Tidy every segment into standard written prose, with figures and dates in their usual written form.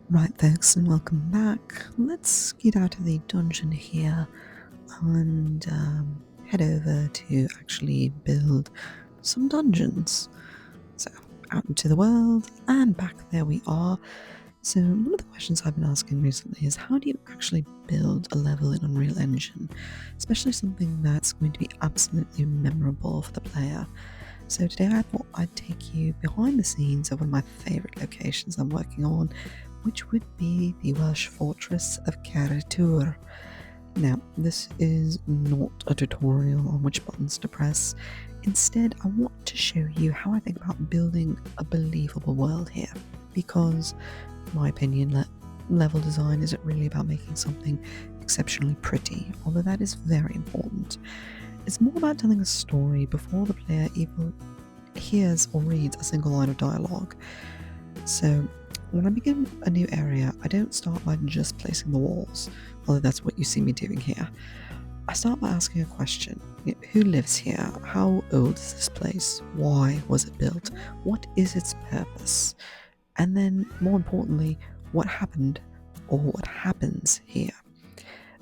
Right, folks, and welcome back. Let's get out of the dungeon here and head over to actually build some dungeons. So, out into the world, and back there we are. So, one of the questions I've been asking recently is how do you actually build a level in Unreal Engine, especially something that's going to be absolutely memorable for the player? So, today I thought I'd take you behind the scenes of one of my favourite locations I'm working on, which would be the Welsh fortress of Caer y Twr. Now, this is not a tutorial on which buttons to press. Instead, I want to show you how I think about building a believable world here. Because, in my opinion, level design isn't really about making something exceptionally pretty, although that is very important. It's more about telling a story before the player even hears or reads a single line of dialogue. So, when I begin a new area, I don't start by just placing the walls, although that's what you see me doing here. I start by asking a question. Who lives here? How old is this place? Why was it built? What is its purpose? And then, more importantly, what happened or what happens here?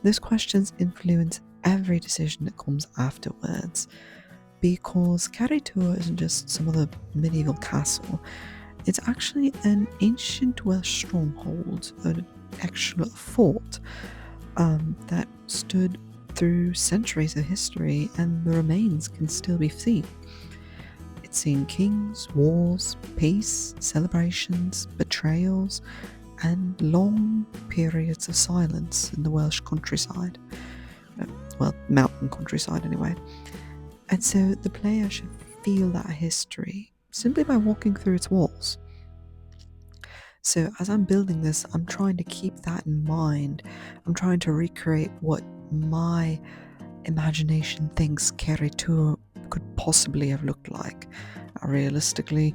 Those questions influence every decision that comes afterwards, because Caer y Twr isn't just some other medieval castle. It's actually an ancient Welsh stronghold, an actual fort that stood through centuries of history, and the remains can still be seen. It's seen kings, wars, peace, celebrations, betrayals, and long periods of silence in the Welsh countryside. Well, mountain countryside anyway. And so the player should feel that history simply by walking through its walls. So as I'm building this, I'm trying to keep that in mind. I'm trying to recreate what my imagination thinks Caer y Twr could possibly have looked like. Realistically,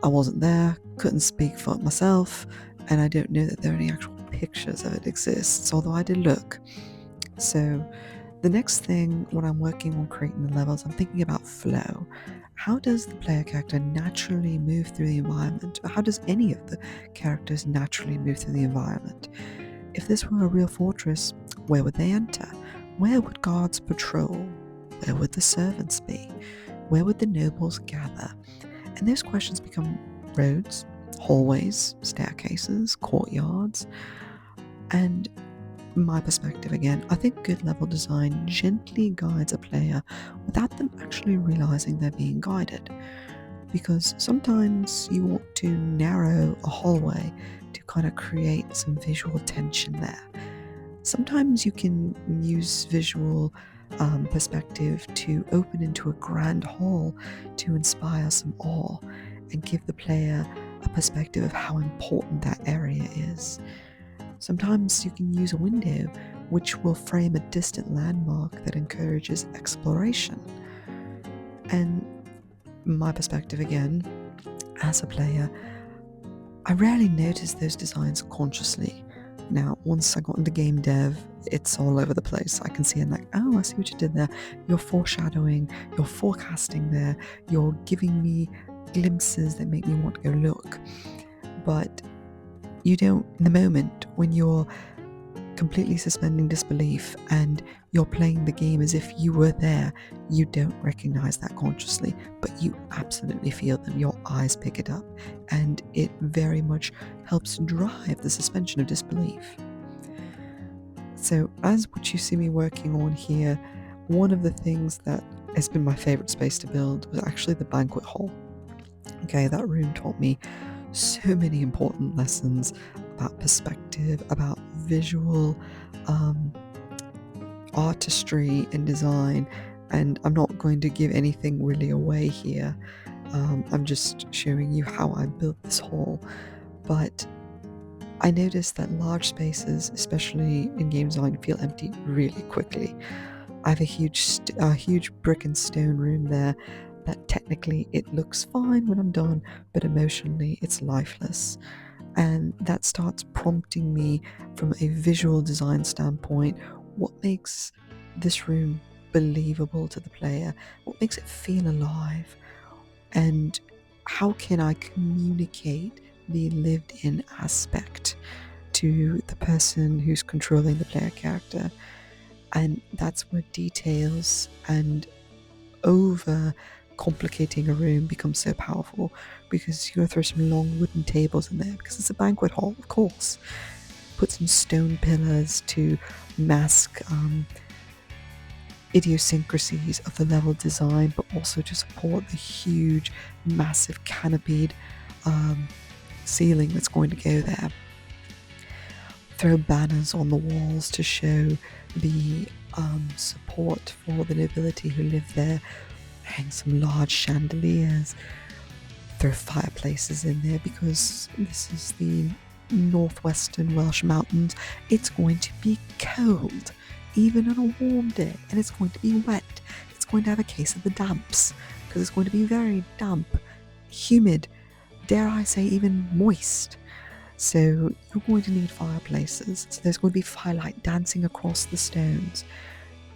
I wasn't there, couldn't speak for it myself, and I don't know that there are any actual pictures of it exists, although I did look. So the next thing when I'm working on creating the levels, I'm thinking about flow. How does the player character naturally move through the environment? How does any of the characters naturally move through the environment? If this were a real fortress, where would they enter? Where would guards patrol? Where would the servants be? Where would the nobles gather? And those questions become roads, hallways, staircases, courtyards. And my perspective again, I think good level design gently guides a player without them actually realizing they're being guided. Because sometimes you want to narrow a hallway to kind of create some visual tension there. Sometimes you can use visual perspective to open into a grand hall to inspire some awe and give the player a perspective of how important that area is. Sometimes you can use a window which will frame a distant landmark that encourages exploration. And my perspective again, as a player, I rarely notice those designs consciously. Now, once I got into game dev, it's all over the place. I can see it like, oh, I see what you did there. You're foreshadowing, you're forecasting there, you're giving me glimpses that make me want to go look. But you don't, in the moment when you're completely suspending disbelief and you're playing the game as if you were there, you don't recognize that consciously, but you absolutely feel them. Your eyes pick it up, and it very much helps drive the suspension of disbelief. So as what you see me working on here, one of the things that has been my favorite space to build was actually the banquet hall. Okay, that room taught me so many important lessons about perspective, about visual artistry and design, and I'm not going to give anything really away here. I'm just showing you how I built this hall. But I noticed that large spaces, especially in game design, feel empty really quickly. I have a huge brick and stone room there that technically it looks fine when I'm done, but emotionally it's lifeless. And that starts prompting me from a visual design standpoint, what makes this room believable to the player? What makes it feel alive? And how can I communicate the lived-in aspect to the person who's controlling the player character. And that's where details and over complicating a room becomes so powerful, because you're going to throw some long wooden tables in there because it's a banquet hall, of course. Put some stone pillars to mask idiosyncrasies of the level design, but also to support the huge, massive canopied ceiling that's going to go there. Throw banners on the walls to show the support for the nobility who live there. Hang some large chandeliers. Throw fireplaces in there, because this is the northwestern Welsh mountains. It's going to be cold, even on a warm day, and it's going to be wet. It's going to have a case of the damps, because it's going to be very damp, humid, dare I say even moist. So you're going to need fireplaces. So there's going to be firelight dancing across the stones.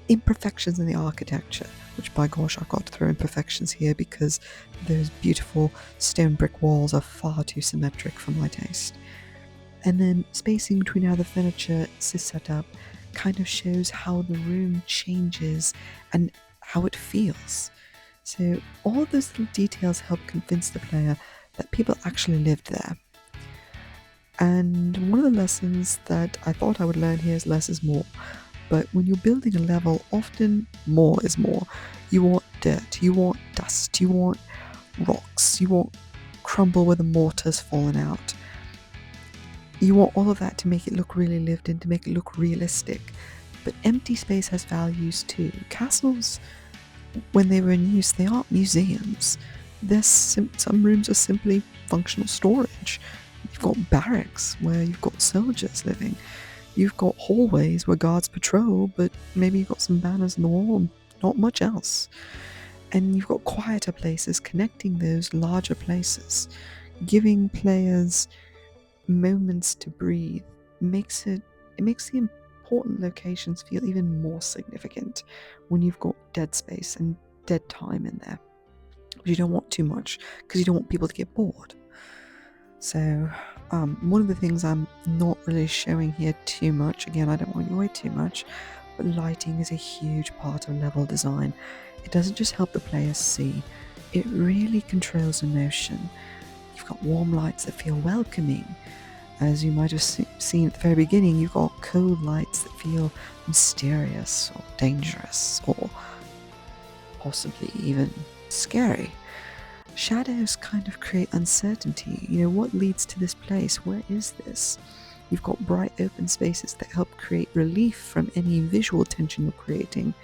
Imperfections in the architecture, which by gosh, I've got to throw imperfections here because those beautiful stone brick walls are far too symmetric for my taste. And then spacing between how the furniture is set up kind of shows how the room changes and how it feels. So all of those little details help convince the player that people actually lived there. And one of the lessons that I thought I would learn here is less is more. But when you're building a level, often more is more. You want dirt, you want dust, you want rocks, you want crumble where the mortar's fallen out. You want all of that to make it look really lived in, to make it look realistic. But empty space has values too. Castles, when they were in use, they aren't museums. Some rooms are simply functional storage. You've got barracks where you've got soldiers living. You've got hallways where guards patrol, but maybe you've got some banners on the wall and not much else. And you've got quieter places connecting those larger places. Giving players moments to breathe makes the important locations feel even more significant when you've got dead space and dead time in there. But you don't want too much, because you don't want people to get bored. So one of the things I'm not really showing here too much, again, I don't want to give away too much, but lighting is a huge part of level design. It doesn't just help the players see, it really controls emotion. You've got warm lights that feel welcoming. As you might have seen at the very beginning, you've got cold lights that feel mysterious or dangerous or possibly even scary. Shadows kind of create uncertainty. What leads to this place? Where is this? You've got bright open spaces that help create relief from any visual tension you're creating.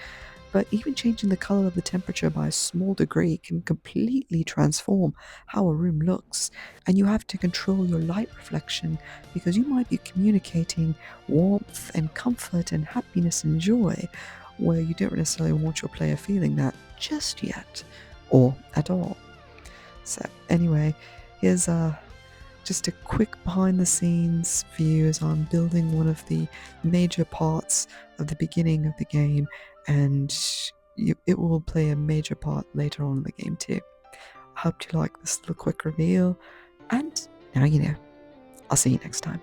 But even changing the color of the temperature by a small degree can completely transform how a room looks. And you have to control your light reflection, because you might be communicating warmth and comfort and happiness and joy, where you don't necessarily want your player feeling that just yet, or at all. So anyway, here's just a quick behind the scenes view as I'm building one of the major parts of the beginning of the game, and it will play a major part later on in the game too. I hope you like this little quick reveal, and now you know. I'll see you next time.